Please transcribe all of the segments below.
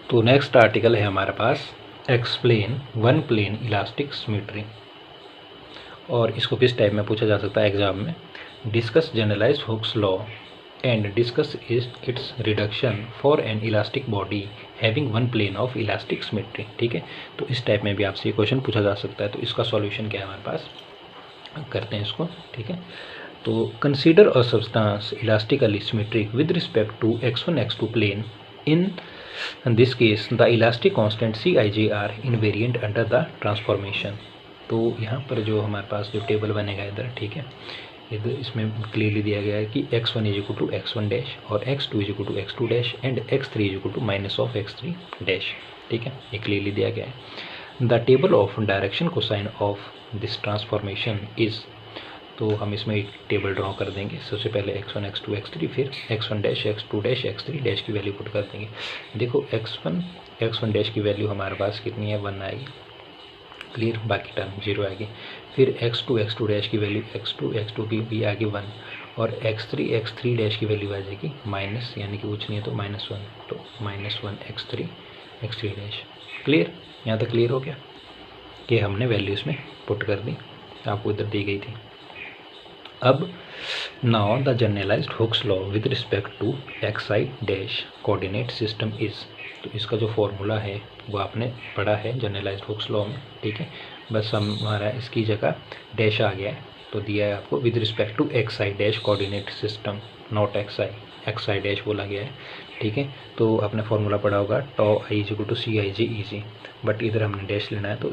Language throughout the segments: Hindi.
तो नेक्स्ट आर्टिकल है हमारे पास explain one plane elastic symmetry, और इसको किस टाइप में पूछा जा सकता है एग्जाम में। Discuss generalised Hooke's law and discuss its reduction for an elastic body having one plane of elastic symmetry. ठीक है, तो इस टाइप में भी आपसे ये क्वेश्चन पूछा जा सकता है। तो इसका सॉल्यूशन क्या है हमारे पास, करते हैं इसको। ठीक है, तो consider a substance elastically symmetric with respect to x1 x2 plane. In this case the elastic constant Cij are invariant under the transformation. तो यहाँ पर जो हमारे पास जो टेबल बनेगा इधर, ठीक है, इधर इसमें क्लियरली दिया गया है कि x1 is equal to x1 dash और x2 is equal to x2 dash and x3 is equal to minus of x3 dash. ठीक है, ये क्लियरली दिया गया है। The table of direction cosine of this transformation is, तो हम इसमें एक टेबल ड्रॉ कर देंगे। सबसे पहले x1 x2 x3, फिर x1 dash x2 dash x3 dash की वैल्यू पुट कर देंगे। देखो x1 डैश की वैल्यू हमारे पास कितनी है, 1 आएगी, क्लियर, बाकी टर्म 0 आएगी। फिर x2 डैश की वैल्यू x2 की भी आगे 1, और x3 डैश की वैल्यू आ जाएगी माइनस, यानी कि कुछ नहीं है तो -1, तो -1 x3 डैश। क्लियर, यहाँ तक क्लियर हो गया कि हमने वैल्यू इसमें पुट कर दी, आपको इधर दी गई थी। अब now the generalised Hooke's law with respect to xi dash coordinate system is, तो इसका जो फॉर्मूला है वो आपने पढ़ा है जनरलाइज्ड हुक्स लॉ में। ठीक है, बस हमारा इसकी जगह डैश आ गया है, तो दिया है आपको with respect to xi dash coordinate system, not xi dash बोला गया है। ठीक है, तो आपने फॉर्मूला पढ़ा होगा tau I is equal to C I G E G, but इधर हमने डैश लेना है, तो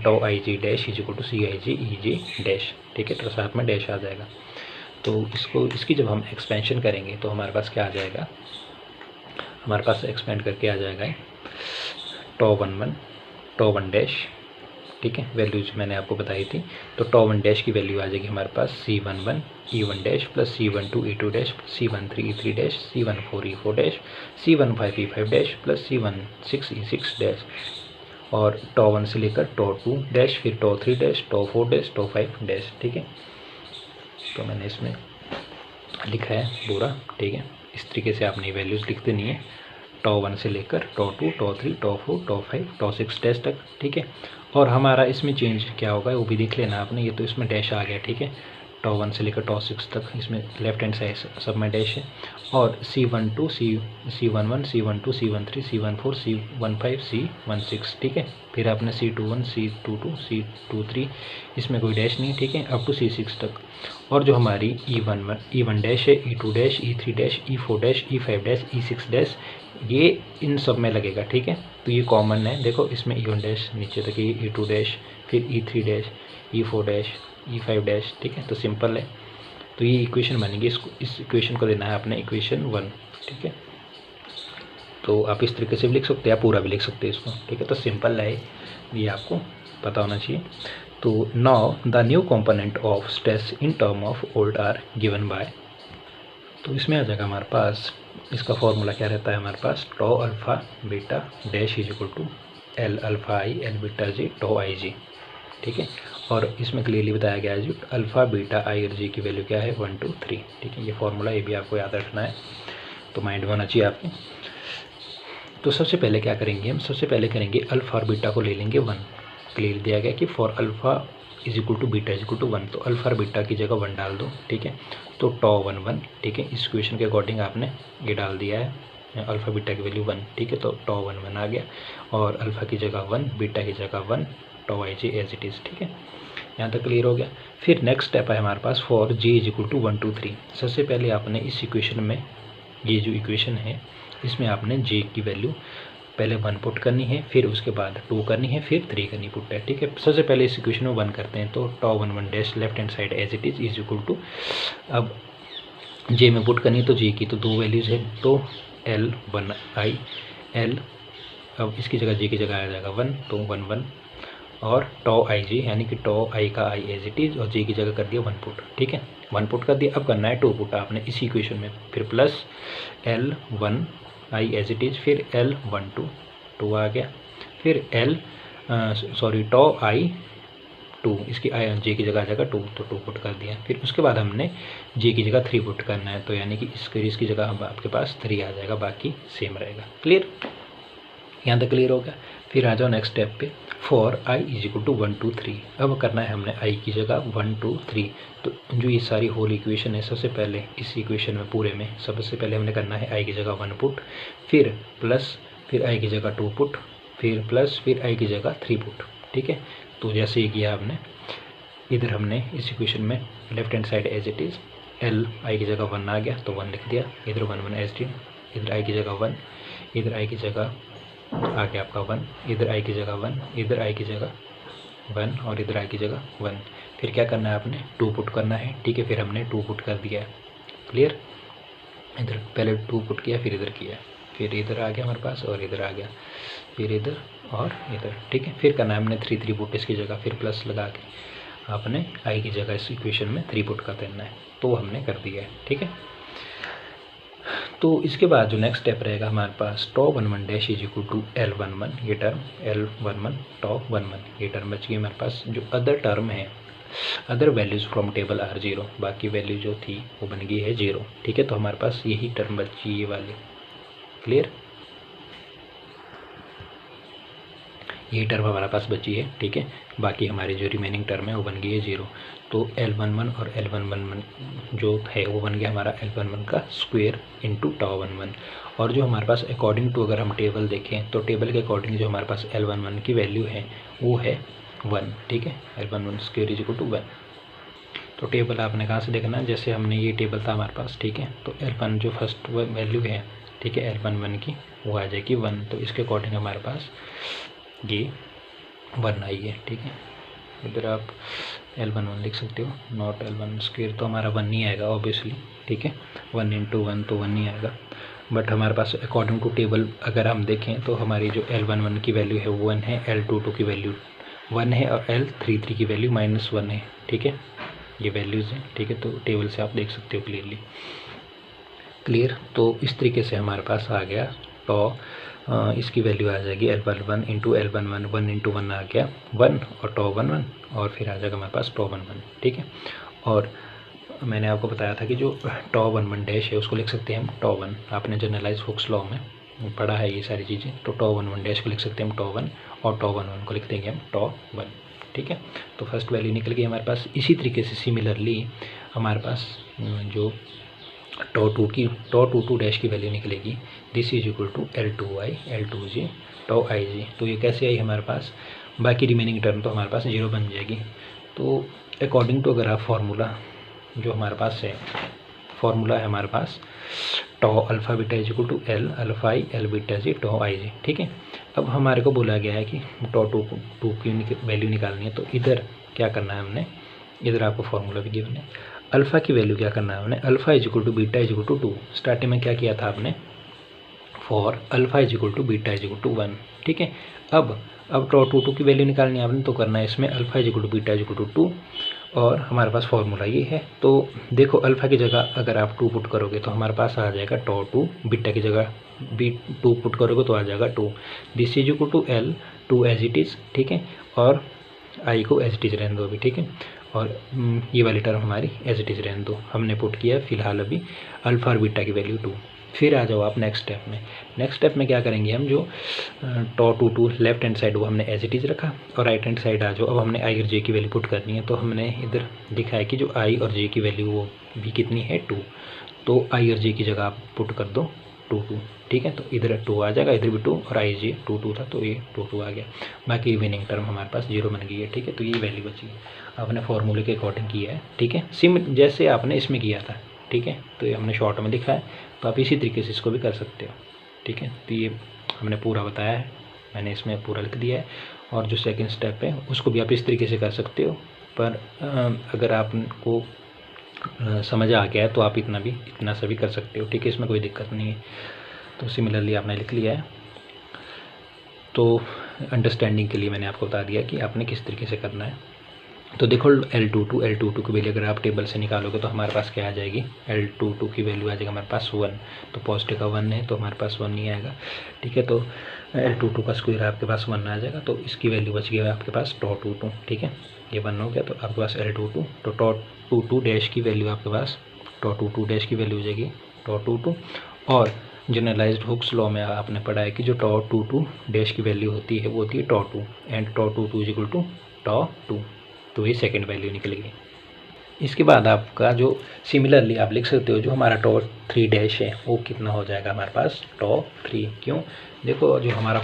tau I G dash is equal to C I G E G dash. ठीक है, तो साथ में डैश आ जाएगा। तो इसकी जब हम एक्सपेंशन करेंगे तो हमारे पास क्या आ जाएगा, हमारे पास एक्सपेंड करके आ जाएगा टॉ वन डैश। ठीक है, वैल्यूज मैंने आपको बताई थी, तो टॉ वन डैश की वैल्यू आ जाएगी हमारे पास C11 E1 dash plus C12 E2 dash, C13 E3 dash, C14 E4 dash, C15 E5 dash plus C16 E6 dash, और टॉ 1 से लेकर टॉ 2 डैश, फिर टॉ 3 डैश, टॉ 4 डैश, टॉ 5 डैश। ठीक है, तो मैंने इसमें लिखा है पूरा। ठीक है, इस तरीके से आपने वैल्यूज़ लिख देनी है, टॉ 1 से लेकर टॉ 2, टॉ 3, टॉ 4, टॉ 5, टॉ 6 डैश तक। ठीक है, और हमारा इसमें चेंज क्या होगा वो भी देख लेना आपने। ये तो इसमें डैश आ गया, ठीक है, टॉ 1 से लेकर टॉ 6 तक इसमें लेफ्ट हैंड साइड सब में डैश है, और C11 C11 C12 C13 C14 C15 C16। ठीक है, फिर आपने C21 C22 C23, इसमें कोई डैश नहीं, ठीक है, अप टू C6 तक। और जो हमारी E1 डैश है, E2 dash, E3 dash, E4 dash, E5 dash, E6 dash, ये इन सब में लगेगा। ठीक है, तो ये कॉमन है, देखो इसमें E1 डैश नीचे तक, ये E2 डैश, फिर E3 dash, E4 dash, E5 dash. ठीक है, तो सिंपल है, तो ये इक्वेशन बनेगी। इस इक्वेशन को देना है आपने इक्वेशन 1। ठीक है, तो आप इस तरीके से भी लिख सकते हैं, आप पूरा भी लिख सकते हैं इसको। ठीक है, तो सिंपल है, ये आपको पता होना चाहिए। तो now the new component of stress in term of old are given by, तो इसमें आ जाएगा हमारे पास, इसका फॉर्मूला क्या रहता है हमारे पास, tau alpha beta dash is equal to L alpha I L beta G tau I G. ठीक है, और इसमें क्लियरली बताया गया है जो अल्फ़ा बीटा आई और जी की वैल्यू क्या है, 1 2 3। ठीक है, ये फॉर्मूला ये भी आपको याद रखना है, तो माइंड में होना चाहिए आपके। तो सबसे पहले क्या करेंगे हम, सबसे पहले करेंगे अल्फ़ा और बीटा को ले लेंगे 1। क्लियर दिया गया कि for alpha is equal to beta is equal to 1, तो अल्फ़ा और बीटा की जगह 1 डाल दो। ठीक है, तो टॉ 1 1। ठीक है, इस इक्वेशन के अकॉर्डिंग आपने ये डाल दिया है, अल्फ़ा बीटा की वैल्यू 1। ठीक है, तो टॉ 1 1 आ गया, और अल्फ़ा की जगह 1, बीटा की जगह 1, टॉ आई जी एज इट इज़। ठीक है, यहाँ तक क्लियर हो गया। फिर नेक्स्ट स्टेप है हमारे पास for G is equal to 1 2 3। सबसे पहले आपने इस इक्वेशन में, ये जो इक्वेशन है इसमें आपने जे की वैल्यू पहले 1 पुट करनी है, फिर उसके बाद 2 करनी है, फिर 3 करनी पुट है। ठीक है, सबसे पहले इस इक्वेशन में 1 करते हैं, तो tau 1 1 dash left hand side as it is equal to, अब जे में पुट करनी, तो जे की तो 2 वैल्यूज़ है, तो एल 1 आई एल, अब इसकी जगह जे की जगह आ जाएगा 1, तो 1 1, और टॉ आई जी यानी कि टॉ आई का आई एज इट इज़, और जे की जगह कर दिया 1 पुट। ठीक है, 1 पुट कर दिया, अब करना है 2 पुट आपने इसी इक्वेशन में, फिर plus L 1 I as it is, फिर एल 1 2 आ गया, फिर एल टॉ आई 2, इसकी आई जे की जगह आ जाएगा 2, तो 2 पुट कर दिया। फिर उसके बाद हमने जे की जगह 3 पुट करना है, तो यानी कि इसकी जगह अब आपके पास 3 आ जाएगा, बाकी सेम रहेगा। क्लियर, यहाँ तक क्लियर हो गया। फिर आ जाओ नेक्स्ट स्टेप पे, for I is equal to 1 2 3। अब करना है हमने आई की जगह 1 2 3। तो जो ये सारी होल इक्वेशन है, सबसे पहले इस इक्वेशन में पूरे में सबसे पहले हमने करना है आई की जगह 1 पुट, फिर प्लस, फिर आई की जगह 2 पुट, फिर प्लस, फिर आई की जगह 3 पुट। ठीक है, तो जैसे ही किया हमने, इधर हमने इस इक्वेशन में left hand side as it is L I की जगह 1 आ गया तो 1 लिख दिया, इधर 1 1 एज टी, इधर आई की जगह 1, इधर आई की जगह आ गया आपका 1, इधर आई की जगह 1, इधर आई की जगह 1 और इधर आई की जगह 1। फिर क्या करना है आपने 2 पुट करना है। ठीक है, फिर हमने 2 पुट कर दिया है, क्लियर। इधर पहले 2 पुट किया, फिर इधर किया, फिर इधर आ गया हमारे पास और इधर आ गया, फिर इधर और इधर। ठीक है, फिर करना है हमने 3 3 पुट इसकी जगह, फिर प्लस लगा के आपने आई की जगह इस इक्वेशन में 3 पुट कर देना है, तो हमने कर दिया है। ठीक है, तो इसके बाद जो नेक्स्ट स्टेप रहेगा हमारे पास tau 11 dash is equal to L11, ये टर्म L11 टॉ 11 ये टर्म बच गई हमारे पास। जो अदर टर्म है, other values from table are 0, बाकी वैल्यू जो थी वो बन गई है 0। ठीक है, तो हमारे पास यही टर्म बची ये वाली, क्लियर, यही टर्म हमारे पास बची है। ठीक है, बाकी हमारी जो रिमेनिंग टर्म है वो बन गई है 0। तो L11 और L11 जो है वो बन गया हमारा L11 का स्क्वायर इंटू टॉ 11। और जो हमारे पास अकॉर्डिंग टू अगर हम टेबल देखें तो टेबल के अकॉर्डिंग जो हमारे पास L11 की वैल्यू है वो है 1। ठीक है, L11 square is equal to 1। तो टेबल आपने कहाँ से देखना है, जैसे हमने ये टेबल था हमारे पास। ठीक है, तो L1 जो फर्स्ट वैल्यू है, ठीक है, L11 की वो आ जाएगी 1, तो इसके अकॉर्डिंग हमारे पास ये 1 आई है। ठीक है, इधर आप L11 लिख सकते हो, नॉट L1 स्क्वायर, तो हमारा 1 नहीं आएगा ऑब्वियसली। ठीक है, 1 इंटू 1 तो 1 नहीं आएगा, बट हमारे पास अकॉर्डिंग टू टेबल अगर हम देखें तो हमारी जो L11 की वैल्यू है वो 1 है, L22 की वैल्यू 1 है और L33 की वैल्यू -1 है। ठीक है, ये वैल्यूज़ हैं। ठीक है, तो टेबल से आप देख सकते हो क्लियरली, क्लियर। तो इस तरीके से हमारे पास आ गया टॉ, इसकी वैल्यू आ जाएगी L11 इंटू L11, 1 इंटू 1 आ गया 1 और टॉ 11, और फिर आ जाएगा हमारे पास टॉ 11। ठीक है, और मैंने आपको बताया था कि जो टॉ 11 डैश है उसको लिख सकते हैं हम टॉ 1। आपने जनरलाइज हुक्स लॉ में पढ़ा है ये सारी चीज़ें, तो टॉ 11 डैश को लिख सकते हैं हम टॉ 1 और टॉ 11 को लिख देंगे हम टॉ 1। ठीक है, तो फर्स्ट वैल्यू निकल गई हमारे पास। इसी तरीके से सिमिलरली हमारे पास जो टॉ 2 डैश की वैल्यू निकलेगी, this is equal to L2i L2j tau ij। तो ये कैसे आई हमारे पास, बाकी रिमेनिंग टर्म तो हमारे पास 0 बन जाएगी। तो अकॉर्डिंग टू अगर आप फार्मूला जो हमारे पास है, फार्मूला है हमारे पास tau alpha beta is equal to L alpha i L beta G tau ij। ठीक है, अब हमारे को बोला गया है कि टॉ 2 की वैल्यू निकालनी है, तो इधर क्या करना है हमने, इधर आपको फार्मूला भी गिवन है। अल्फ़ा की वैल्यू क्या करना है हमने, alpha is equal to beta is equal to 2। Starting में क्या किया था आपने, for alpha is equal to beta is equal to 1। ठीक है, अब टॉ 2 की वैल्यू निकालनी है आपने, तो करना है इसमें alpha is equal to beta is equal to 2, और हमारे पास फार्मूला ये है। तो देखो अल्फ़ा की जगह अगर आप 2 पुट करोगे तो हमारे पास आ जाएगा टॉ 2, बीटा की जगह 2 पुट करोगे तो आ जाएगा 2। This is equal to L 2 as it is. ठीक है, और आई को एज इट इज़ रहने दो अभी। ठीक है, और ये वाली टर्म हमारी एज इट इज़ रहने दो। हमने पुट किया फिलहाल अभी अल्फ़ा और बीटा की वैल्यू 2। फिर आ जाओ आप नेक्स्ट स्टेप में। नेक्स्ट स्टेप में क्या करेंगे हम, जो टॉ 2 लेफ्ट हैंड साइड वो हमने एज इट इज़ रखा, और राइट हैंड साइड आ जाओ। अब हमने आई और जे की वैल्यू पुट करनी है, तो हमने इधर दिखा है कि जो आई और जे की वैल्यू वो भी कितनी है 2, तो आई और जे की जगह आप पुट कर दो 2 2। ठीक है, तो इधर 2 आ जाएगा, इधर भी 2, और आई जे 2 2 था तो ये 2 2 आ गया। बाकी रिमेनिंग टर्म हमारे पास 0 बन गई है। ठीक है, तो ये वैल्यू बची आपने फॉर्मूले के अकॉर्डिंग किया है। ठीक है, सिम जैसे आपने इसमें किया था। ठीक है, तो ये हमने शॉर्ट में लिखा है, तो आप इसी तरीके से इसको भी कर सकते हो। ठीक है, तो ये हमने पूरा बताया है, मैंने इसमें पूरा लिख दिया है। और जो सेकंड स्टेप है उसको भी आप इस तरीके से कर सकते हो, पर अगर आपको समझ आ गया है तो आप इतना सा भी कर सकते हो। ठीक है, इसमें कोई दिक्कत नहीं है। तो सिमिलरली आपने लिख लिया है, तो अंडरस्टैंडिंग के लिए मैंने आपको बता दिया कि आपने किस तरीके से करना है। तो देखो L22 की वैल्यू अगर आप टेबल से निकालोगे तो हमारे पास क्या आ जाएगी, L22 की वैल्यू आ जाएगा हमारे पास 1। तो पॉजिटिव का 1 है तो हमारे पास 1 नहीं आएगा। ठीक है, तो L22 का स्क्वायर आपके पास 1 आ जाएगा, तो इसकी वैल्यू बच गई आपके पास टॉ 2। ठीक है, ये 1 हो गया, तो आपके पास L22, तो टॉ 2 डैश की वैल्यू आपके पास टॉ 2 डैश की वैल्यू हो जाएगी टॉ 2, और जनरलाइज्ड हुक्स लॉ में आपने पढ़ा है कि जो टॉ टू टू डैश की वैल्यू होती है वो होती है tau two, and tau two two is equal to tau two, तो ये सेकेंड वैल्यू निकलेगी। इसके बाद आपका जो सिमिलरली आप लिख सकते हो जो हमारा टॉ थ्री डैश है वो कितना हो जाएगा हमारे पास टॉ थ्री। क्यों, देखो जो हमारा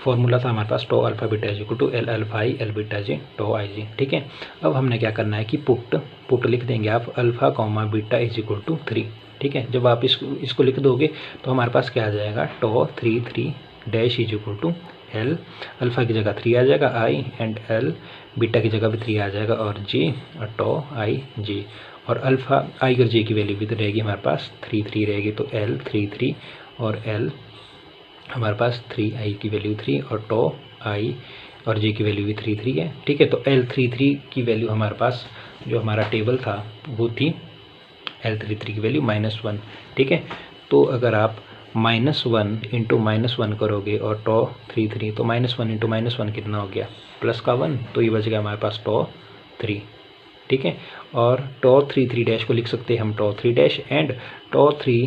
फॉर्मूला था हमारे पास tau alpha beta is equal to L alpha I L beta G tau I G. ठीक है, अब हमने क्या करना है कि पुट लिख देंगे आप alpha comma beta is equal to three. ठीक है, जब आप इसको लिख दोगे तो हमारे पास क्या आ जाएगा tau three three dash is equal to L alpha की जगह थ्री आ जाएगा आई, एंड एल बीटा की जगह भी थ्री आ जाएगा, और जी और टॉ आई जी, और अल्फा आई और जे की वैल्यू भी तो रहेगी हमारे पास थ्री थ्री रहेगी, तो एल थ्री थ्री और एल हमारे पास थ्री आई की वैल्यू थ्री और टॉ आई और जे की वैल्यू भी थ्री थ्री है। ठीक है, तो एल थ्री थ्री की वैल्यू हमारे पास जो हमारा टेबल था वो थी एल थ्री थ्री की वैल्यू -1। ठीक है, तो अगर आप -1 इंटू -1 करोगे और टॉ थ्री थ्री, तो -1 इंटू -1 कितना हो गया प्लस का 1, तो ये बच गया हमारे पास टॉ थ्री। ठीक है, और टॉ थ्री थ्री डैश को लिख सकते हैं हम tau three dash, and tau three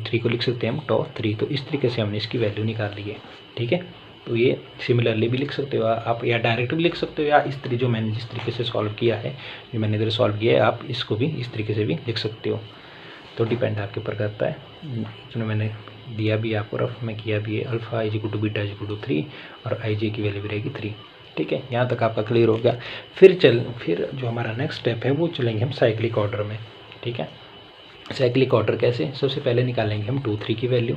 three को लिख सकते हैं हम टॉ थ्री। तो इस तरीके से हमने इसकी वैल्यू निकाल ली है। ठीक है, तो ये सिमिलरली भी लिख सकते हो आप, या डायरेक्ट भी लिख सकते हो, या इस तरीके जो मैंने जिस तरीके से सॉल्व किया है, जो मैंने इधर सॉल्व किया है, आप इसको भी इस तरीके से भी लिख सकते हो। तो डिपेंड आपके ऊपर करता है। जो मैंने दिया भी आपको रफ में किया भी है, alpha is equal to beta is equal to 3 और आई जे की वैल्यू भी रहेगी 3। ठीक है, यहाँ तक आपका क्लियर हो गया। फिर जो हमारा नेक्स्ट स्टेप है वो चलेंगे हम साइक्लिक ऑर्डर में। ठीक है, साइक्लिक ऑर्डर कैसे, सबसे पहले निकालेंगे हम 2 3 की वैल्यू,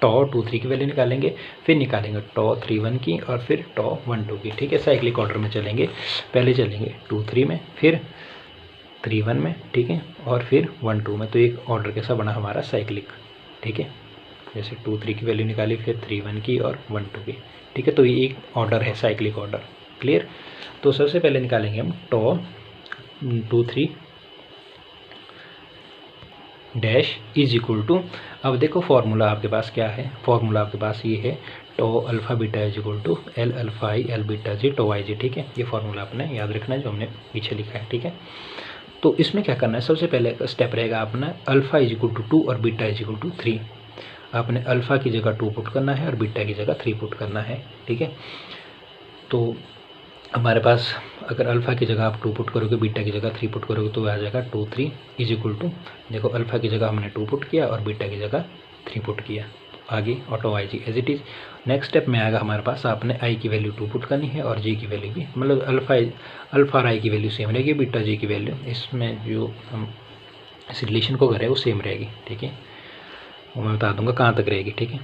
टॉ 2 3 की वैल्यू निकालेंगे, फिर निकालेंगे टॉ 3 1 की, और फिर टॉ 1 2 की। ठीक है, साइक्लिक ऑर्डर में चलेंगे, पहले चलेंगे 2 3 में, फिर 3 1 में, ठीक है, और फिर 1 2 में। तो एक ऑर्डर कैसा बना हमारा साइक्लिक। ठीक है, जैसे 2 3 की वैल्यू निकाली, फिर 3 1 की और 1 2 की। ठीक है, तो ये एक ऑर्डर है साइक्लिक ऑर्डर। क्लियर, तो सबसे पहले निकालेंगे हम टॉ 2 3 डैश इज इक्वल टू, अब देखो फॉर्मूला आपके पास क्या है, फॉर्मूला आपके पास ये है tau alpha beta is equal to L alpha I L beta G tau I G. ठीक है, ये फॉर्मूला आपने याद रखना है जो हमने पीछे लिखा है। ठीक है, तो इसमें क्या करना है, सबसे पहले स्टेप रहेगा अपना अल्फा इज इक्वल टू 2 और बीटा इज इक्वल टू 3। आपने अल्फा की जगह 2 पुट करना है और बीटा की जगह 3 पुट करना है। ठीक है, तो हमारे पास अगर अल्फा की जगह आप 2 पुट करोगे, बीटा की जगह 3 पुट करोगे, तो आ जाएगा 2 3 इज इक्वल टू, देखो अल्फा की जगह हमने 2 पुट किया और बीटा की जगह 3 पुट किया, आगे ऑटो आई जी as it is. Next step में आएगा हमारे पास, आपने आई की वैल्यू 2 पुट करनी है और जी की वैल्यू भी, मतलब अल्फा और आई की वैल्यू सेम रहेगी, बीटा जी की वैल्यू इसमें जो हम इस रिलेशन को करें वो सेम रहेगी। ठीक है, वो मैं बता दूंगा कहाँ तक रहेगी। ठीक है,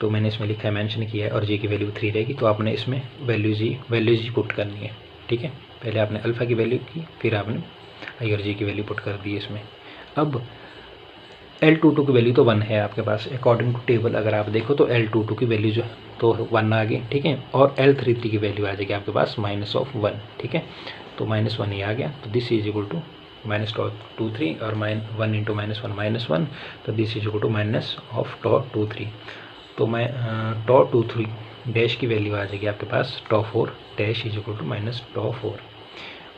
तो मैंने इसमें लिखा है, मेंशन किया है, और जी की वैल्यू 3 रहेगी, तो आपने इसमें वैल्यू जी पुट करनी है। ठीक है, पहले आपने अल्फा की वैल्यू की, फिर आपने आई और जी की वैल्यू पुट कर दी इसमें। अब L22 की वैल्यू तो 1 है आपके पास, अकॉर्डिंग टू टेबल अगर आप देखो तो L22 की वैल्यू जो तो 1 आ गई। ठीक है, और L33 की वैल्यू आ जाएगी आपके पास -1। ठीक है, तो -1 ही आ गया, तो दिस इज इक्वल टू -2 3 और 1 इंटू -1 -1, तो दिस इज इक्वल टू -2 3। तो मैं टॉ 2 3 डैश की वैल्यू आ जाएगी आपके पास टॉ 4 डैश इज इक्वल टू -टॉ 4।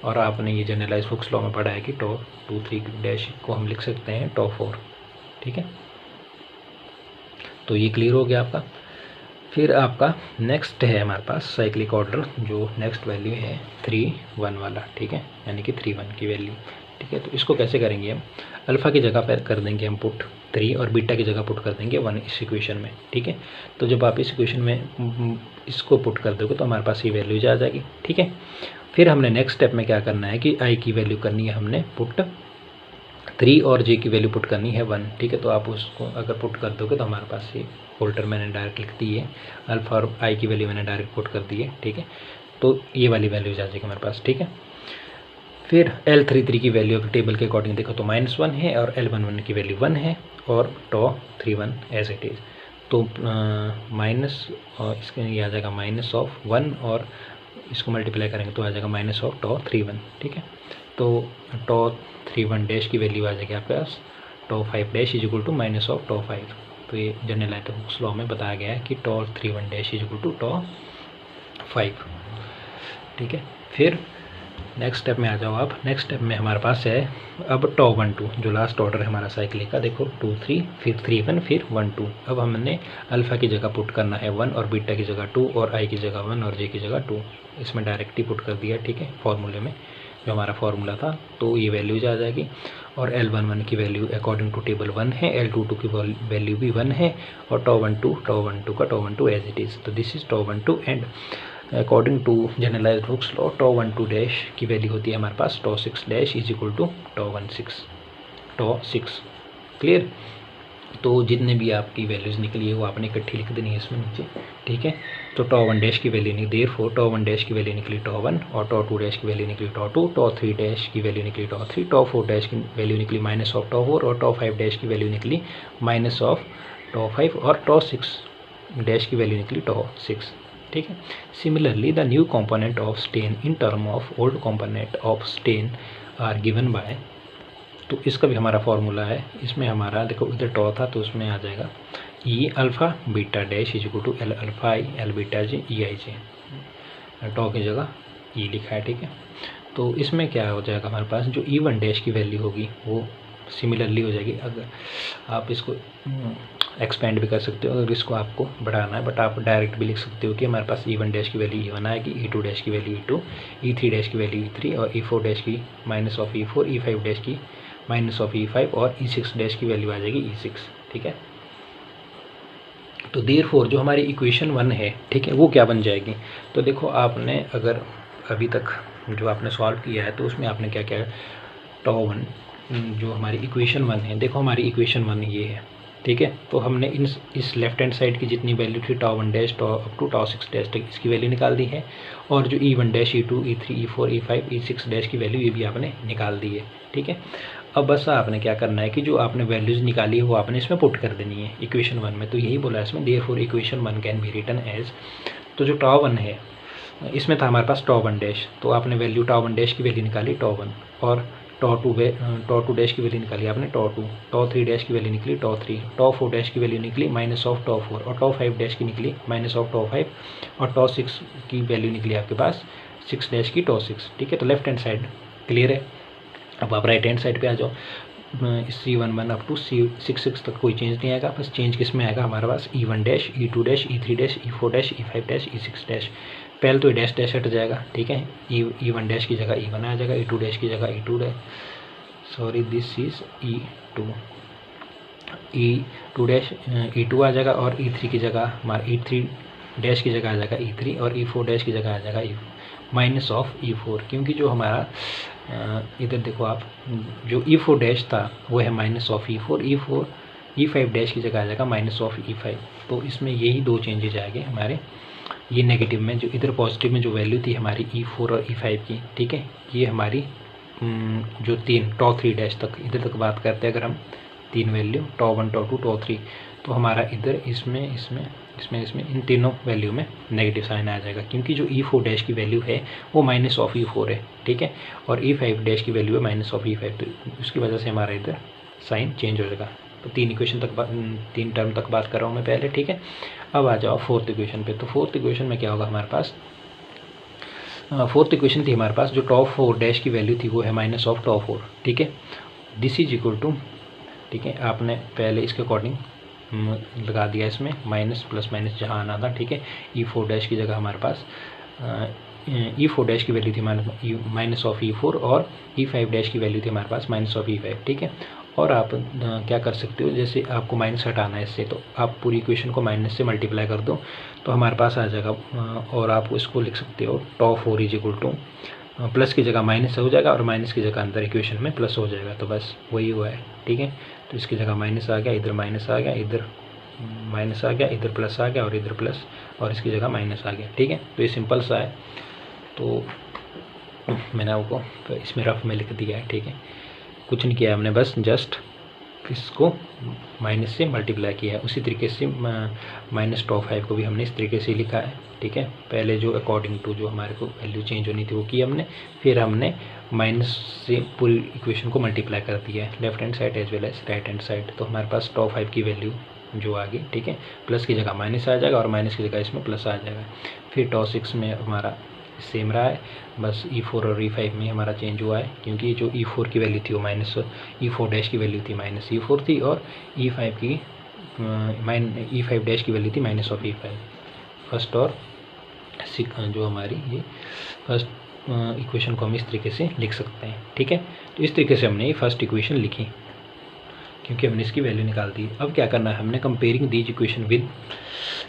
और आपने ये जनरलाइज हुक्स लॉ में पढ़ा है कि टॉ 2 3 डैश को हम लिख सकते हैं टॉ 4। ठीक है, तो ये क्लियर हो गया आपका। फिर आपका नेक्स्ट है हमारे पास साइक्लिक ऑर्डर, जो नेक्स्ट वैल्यू है 3 1 वाला। ठीक है, यानी कि 3 1 की वैल्यू। ठीक है, तो इसको कैसे करेंगे हम, अल्फा की जगह पर कर देंगे हम पुट 3 और बीटा की जगह पुट कर देंगे 1 इस इक्वेशन में। ठीक है, तो जब आप इस इक्वेशन में इसको पुट कर दोगे तो हमारे पास ये वैल्यूज आ जाएगी। ठीक है, फिर हमने नेक्स्ट स्टेप में क्या करना है कि आई की वैल्यू करनी है हमने पुट 3 और जे की वैल्यू पुट करनी है 1। ठीक है, तो आप उसको अगर पुट कर दोगे तो हमारे पास ये फोल्डर मैंने डायरेक्ट लिख दी है, अल्फा और आई की वैल्यू मैंने डायरेक्ट पुट कर दी है। ठीक है, तो ये वाली वैल्यूज आ जाएगी हमारे पास। ठीक है, फिर L33 की वैल्यू अगर टेबल के अकॉर्डिंग देखो तो -1 है, और L11 की वैल्यू 1 है, और टॉ 3 1 एज इट इज़। तो माइनस और इसके ये आ जाएगा -1, और इसको मल्टीप्लाई करेंगे तो आ जाएगा -टॉ 3 1। ठीक है, तो टॉ 3 1 डैश की वैल्यू आ जाएगी आपके पास टॉ 5 डैश इज इक्वल टू -टॉ 5। तो ये जनरलाइज्ड हुक्स लॉ में बताया गया है कि टॉ 3 1 डैश इज इक्वल टू टॉ 5। ठीक है, फिर नेक्स्ट स्टेप में आ जाओ आप। नेक्स्ट स्टेप में हमारे पास है अब टॉ 1 2, जो लास्ट ऑर्डर है हमारा साइकिल का, देखो 2 3 फिर 3 1 फिर 1 2। अब हमने अल्फ़ा की जगह पुट करना है 1 और बीटा की जगह 2 और आई की जगह 1 और जे की जगह 2। इसमें डायरेक्ट ही पुट कर दिया, ठीक है, फॉर्मूले में जो हमारा फार्मूला था। तो ये वैल्यूज आ जाएगी और L11 की वैल्यू अकॉर्डिंग टू टेबल 1 है, L22 की वैल्यू भी 1 है और टॉ 1 2 का टॉ 1 2 एज इट इज़। तो this is tau 1 2 and according to generalised Hooke's law tau 1 2 dash की वैल्यू होती है हमारे पास tau 6 dash is equal to tau 6। Clear. तो जितने भी आपकी वैल्यूज़ निकली है वो आपने इकट्ठी लिख देनी है इसमें नीचे, ठीक है। तो टॉ 1 डैश की वैल्यू निकली, देयरफॉर टॉ 1 डैश की वैल्यू निकली टॉ 1 और टॉ 2 डैश की वैल्यू निकली टॉ 2, टॉ 3 डैश की वैल्यू निकली टॉ 3, टॉ 4 डैश की वैल्यू निकली माइनस ऑफ टॉ 4 और टॉ 5 डैश की वैल्यू निकली माइनस ऑफ टॉ 5 और टॉ 6 डैश की वैल्यू निकली टॉ 6, ठीक है। Similarly the new component of strain in term of old component of strain are given by, तो इसका भी हमारा फॉर्मूला है। इसमें हमारा देखो इधर टॉ था तो उसमें आ जाएगा E alpha beta dash is equal to L alpha I L beta J E I J, tau की जगह ई लिखा है, ठीक है। तो इसमें क्या हो जाएगा हमारे पास जो E1 डैश की वैल्यू होगी वो सिमिलरली हो जाएगी। अगर आप इसको एक्सपेंड भी कर सकते हो, अगर इसको आपको बढ़ाना है, बट आप डायरेक्ट भी लिख सकते हो कि हमारे पास E1 डैश की वैल्यू E1 आएगी, E2 डैश की वैल्यू E2, E3 डैश की वैल्यू E3 और E4 डैश की minus of E4, E5 dash की माइनस ऑफ E5 और E6 डैश की वैल्यू आ जाएगी E6, ठीक है। तो देयरफॉर जो हमारी इक्वेशन 1 है, ठीक है, वो क्या बन जाएगी। तो देखो आपने अगर अभी तक जो आपने सॉल्व किया है तो उसमें आपने क्या क्या टॉ 1 जो हमारी इक्वेशन 1 है, देखो हमारी इक्वेशन 1 ये है, ठीक है। तो हमने इस लेफ्ट हैंड साइड की जितनी वैल्यू थी tau 1 dash tau up to tau 6 dash तक इसकी वैल्यू निकाल दी है और जो E1 dash E2 E3 E4 E5 E6 dash की वैल्यू ये भी आपने निकाल दी है, ठीक है। अब बस आपने क्या करना है कि जो आपने वैल्यूज़ निकाली है वो आपने इसमें पुट कर देनी है इक्वेशन 1 में। तो यही बोला है इसमें therefore equation 1 can be written as, तो जो टॉ 1 है इसमें था हमारे पास टॉ 1 डैश, तो आपने वैल्यू टॉ 1 डैश की वैल्यू निकाली टॉ 1 और टॉ 2 डैश की वैल्यू निकाली आपने टॉ 2, टॉ 3 डैश की वैल्यू निकली टॉ 3, टॉ 4 डैश की वैल्यू निकली माइनस ऑफ टॉ 4 और टॉ 5 डैश की निकली माइनस ऑफ टॉ 5 और टॉ 6 की वैल्यू निकली आपके पास 6 डैश की टॉ 6, ठीक है। तो लेफ्ट हैंड साइड क्लियर है। अब आप राइट हैंड साइड पे आ जाओ, C11 अप टू C6 तक कोई चेंज नहीं आएगा, बस चेंज किस में आएगा हमारे पास E1 dash E2 dash E3 dash E4 dash E5 dash E6 dash. पहले तो डैश डैश हट जाएगा, ठीक है। E1 डैश की जगह E1 आ जाएगा, E2 डैश की जगह E2 dash, sorry this is E2 dash E2 आ जाएगा और E3 की जगह हमारा E3 डैश की जगह आ जाएगा E3 और E4 डैश की जगह आ जाएगा माइनस ऑफ E4, क्योंकि जो हमारा इधर देखो आप जो E4 डैश था वो है minus of E4 E5 dash की जगह आ जाएगा माइनस ऑफ E5। तो इसमें यही दो चेंजेज आएंगे हमारे, ये नेगेटिव में, जो इधर पॉजिटिव में जो वैल्यू थी हमारी E4 और E5 की, ठीक है, ये हमारी जो टॉ 3 डैश तक इधर तक बात करते हैं अगर हम तीन वैल्यू टॉ 1 टॉ 2 टॉ 3, तो हमारा इधर इसमें इन तीनों वैल्यू में नेगेटिव साइन आ जाएगा, क्योंकि जो E4 डैश की वैल्यू है वो माइनस ऑफ E4 है, ठीक है, और E5 डैश की वैल्यू है माइनस ऑफ E5, तो उसकी वजह से हमारा इधर साइन चेंज हो जाएगा। तो तीन टर्म तक बात कर रहा हूँ मैं पहले, ठीक है। अब आ जाओ फोर्थ इक्वेशन पे। तो फोर्थ इक्वेशन में क्या होगा हमारे पास, फोर्थ इक्वेशन थी हमारे पास जो टॉ 4 डैश की वैल्यू थी वो है माइनस ऑफ टॉ 4, ठीक है। दिस इज इक्वल टू, ठीक है, आपने पहले इसके अकॉर्डिंग लगा दिया इसमें माइनस प्लस माइनस जहाँ आना था, ठीक है। E4 डैश की जगह हमारे पास E4 डैश की वैल्यू थी माइनस ऑफ E4 और E5 डैश की वैल्यू थी हमारे पास माइनस ऑफ E5, ठीक है। और आप क्या कर सकते हो, जैसे आपको माइनस हटाना है इससे, तो आप पूरी इक्वेशन को माइनस से मल्टीप्लाई कर दो तो हमारे पास आ जाएगा, और आप इसको लिख सकते हो टॉ 4 इज इक्वल टू प्लस की जगह माइनस हो जाएगा और माइनस की जगह अंदर इक्वेशन में प्लस हो जाएगा, तो बस वही हुआ है, ठीक है। तो इसकी जगह माइनस आ गया, इधर माइनस आ गया, इधर माइनस आ गया, इधर प्लस आ गया और इधर प्लस और इसकी जगह माइनस आ गया, ठीक है। तो ये सिंपल सा है, तो मैंने आपको इसमें रफ में लिख दिया है, ठीक है, कुछ नहीं किया हमने, बस जस्ट इसको माइनस से मल्टीप्लाई किया है। उसी तरीके से माइनस टॉ 5 को भी हमने इस तरीके से लिखा है, ठीक है। पहले जो अकॉर्डिंग टू जो हमारे को वैल्यू चेंज होनी थी वो की हमने, फिर हमने माइनस से पूरी इक्वेशन को मल्टीप्लाई कर दिया है left hand side as well as right hand side. तो हमारे पास टॉ 5 की वैल्यू जो आ गई, ठीक है, प्लस की जगह माइनस आ जाएगा और माइनस की जगह इसमें प्लस आ जाएगा। फिर टॉ 6 में हमारा सेम रहा है, बस E4 और E5 में हमारा चेंज हुआ है, क्योंकि जो E4 की वैल्यू थी वो माइनस E4 डैश की वैल्यू थी माइनस E4 थी, और E5 की E5 डैश की वैल्यू थी माइनस ऑफ E5। फर्स्ट और जो हमारी ये फर्स्ट इक्वेशन को हम इस तरीके से लिख सकते हैं, ठीक है। तो इस तरीके से हमने ये फर्स्ट इक्वेशन लिखी, क्योंकि हमने इसकी वैल्यू निकाल दी। अब क्या करना है, हमने comparing these equation with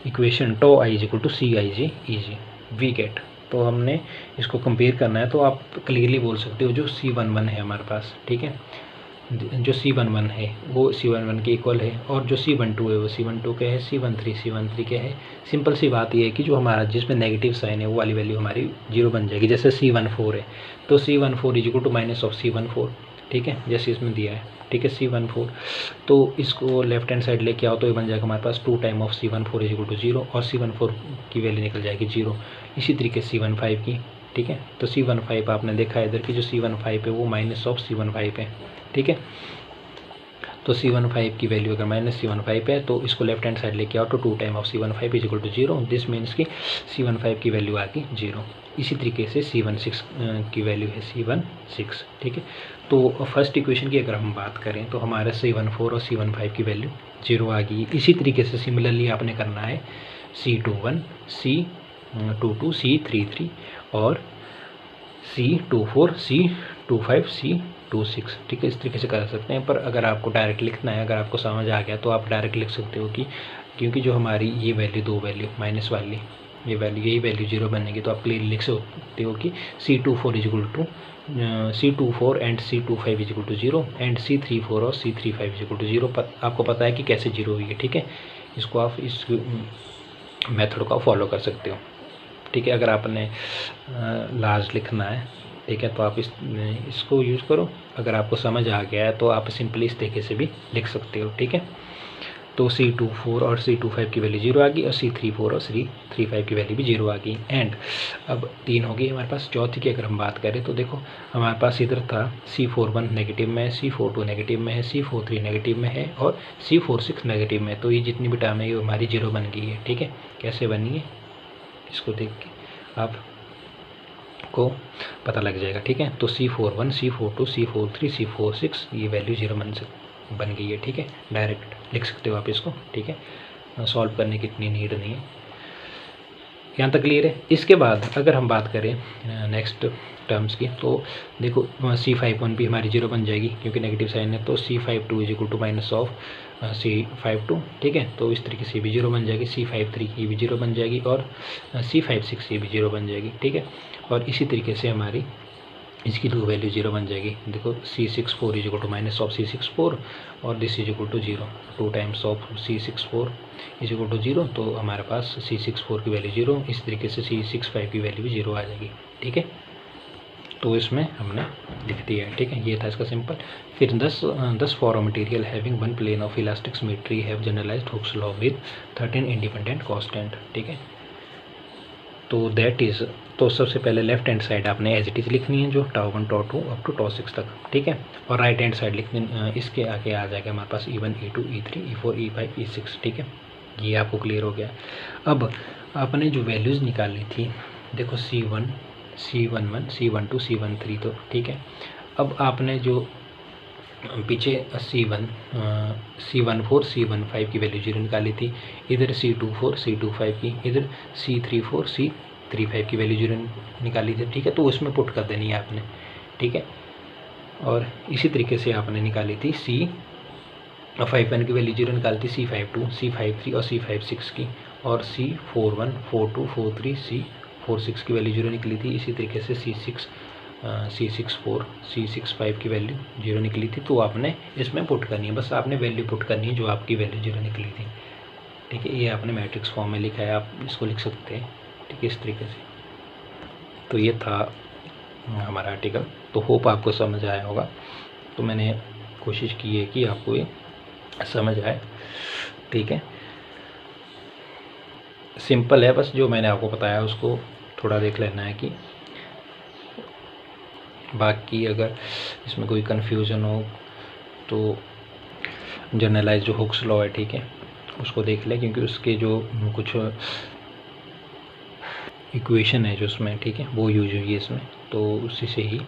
equation tau I is equal to C I G E G we get. तो हमने इसको कंपेयर करना है, तो आप क्लियरली बोल सकते हो जो C11 है हमारे पास, ठीक है, जो C11 है वो C11 के इक्वल है, और जो C12 है वो C12 के है, C13 के है। सिंपल सी बात ये है कि जो हमारा जिसमें नेगेटिव साइन है वो वाली वैल्यू हमारी 0 बन जाएगी। जैसे C14 है तो C14 is equal to minus of C14, ठीक है, जैसे इसमें दिया है, ठीक है, C14। तो इसको लेफ्ट हैंड साइड लेके आओ तो ये बन जाएगा हमारे पास 2 time of C14 is equal to 0, और C14 की वैल्यू निकल जाएगी 0। इसी तरीके C15 की, ठीक है। तो C15 आपने देखा है इधर की जो C15 है वो माइनस ऑफ C15 है, ठीक है। तो C15 की वैल्यू अगर माइनस C15 है तो इसको लेफ्ट हैंड साइड लेके आओ तो 2 time of C15 is equal to 0। This means कि C15 की वैल्यू आ गई 0। इसी तरीके से C16 की वैल्यू है C16, ठीक है। तो फर्स्ट इक्वेशन की अगर हम बात करें तो हमारा C14 और C15 की वैल्यू 0 आ गई। इसी तरीके से सिमिलरली आपने करना है C21, C22, C33 और C24, C25, C26, ठीक है, इस तरीके से कर सकते हैं। पर अगर आपको डायरेक्ट लिखना है, अगर आपको समझ आ गया तो आप डायरेक्ट लिख सकते हो कि क्योंकि जो हमारी ये वैल्यू 2 वैल्यू माइनस वाली ये वैल्यू यही वैल्यू 0 बनेगी, तो आप क्लियरली लिख सकते हो कि C24 is equal to C24 and C25 is equal to 0 and C34 और C35 इज इक्वल टू 0। आपको पता है कि कैसे 0 हुई है, ठीक है। इसको आप इस मेथड को फॉलो कर सकते हो, ठीक है। अगर आपने लार्ज लिखना है, ठीक है, तो आप इसको यूज़ करो। अगर आपको समझ आ गया है तो आप सिंपली इस तरीके से भी लिख सकते हो, ठीक है। तो C24 और C25 की वैल्यू 0 आ गई, और C34 और C35 की वैल्यू भी 0 आ गई। एंड अब 3 हो गई हमारे पास। चौथी की अगर हम बात करें तो देखो हमारे पास इधर था C41 नेगेटिव में है, C42 नेगेटिव में है, C43 नेगेटिव में है, और C46 नेगेटिव में है। तो ये जितनी भी टर्म है ये हमारी 0 बन गई है, ठीक है। कैसे बनी है इसको देख के आप को पता लग जाएगा, ठीक है। तो C41, C42, C43, C46 ये वैल्यू 0 बन गई है, ठीक है। डायरेक्ट लिख सकते हो आप इसको, ठीक है। सॉल्व करने की इतनी नीड नहीं है। यहाँ तक क्लियर है। इसके बाद अगर हम बात करें नेक्स्ट टर्म्स की, तो देखो C51 भी हमारी 0 बन जाएगी क्योंकि नेगेटिव साइन है। तो C52 is equal to minus of C52, ठीक है। तो इस तरीके से भी 0 बन जाएगी। C53 की भी 0 बन जाएगी, और C56 की भी 0 बन जाएगी, ठीक है। और इसी तरीके से हमारी इसकी 2 वैल्यू 0 बन जाएगी। देखो C64 is equal to minus of C64, और this is equal to 0, 2 times of C64 is equal to 0। तो हमारे पास C64 की वैल्यू 0, इस तरीके से C65 की वैल्यू भी 0 आ जाएगी, ठीक है। तो इसमें हमने लिख दिया है, ठीक है। ये था इसका सिंपल। फिर 10 for a material having 1 plane of elastic symmetry have generalised Hooke's law with 13 independent constant, ठीक है। तो दैट इज़, तो सबसे पहले लेफ्ट हैंड साइड आपने एज इट इज़ लिखनी है, जो τ1 τ2 अप टू τ6 तक, ठीक है। और राइट हैंड साइड लिखनी, इसके आगे आ जाएगा हमारे पास E1, E2, E3, E4, E5, E6, ठीक है। ये आपको क्लियर हो गया। अब आपने जो वैल्यूज़ निकालनी थी, देखो C1, C11, C12, C13, तो ठीक है। अब आपने जो पीछे C14, C15 की वैल्यू 0 निकाली थी, इधर C24, C25 की, इधर C34, C35 की वैल्यू 0 निकाली थी, ठीक है। तो उसमें पुट कर देनी है आपने, ठीक है। और इसी तरीके से आपने निकाली थी C51 की वैल्यू 0 निकाली थी, C52, C53 और C56 की, और C41, 42, 43, C46 की वैल्यू 0 निकली थी। इसी तरीके से C64, C65 की वैल्यू 0 निकली थी। तो आपने इसमें पुट करनी है, बस आपने वैल्यू पुट करनी है जो आपकी वैल्यू 0 निकली थी, ठीक है। ये आपने मैट्रिक्स फॉर्म में लिखा है, आप इसको लिख सकते हैं, ठीक है, इस तरीके से। तो ये था हमारा आर्टिकल। तो होप आपको समझ आया होगा। तो मैंने कोशिश की है कि आपको ये समझ आए, ठीक है। सिंपल है, बस जो मैंने आपको बताया उसको थोड़ा देख लेना है कि बाकी अगर इसमें कोई कन्फ्यूज़न हो तो जनरलाइज जो हुक्स लॉ है, ठीक है, उसको देख लें, क्योंकि उसके जो कुछ इक्वेशन है जो उसमें, ठीक है, वो यूज हुई है इसमें, तो उसी से ही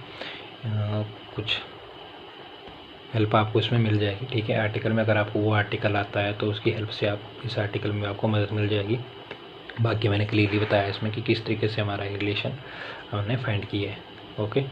कुछ हेल्प आपको इसमें मिल जाएगी, ठीक है। आर्टिकल में अगर आपको वो आर्टिकल आता है तो उसकी हेल्प से आप इस आर्टिकल में आपको मदद मिल जाएगी। बाकी मैंने क्लियरली बताया इसमें कि किस तरीके से हमारा रिलेशन हमने फाइंड किया है। ओके।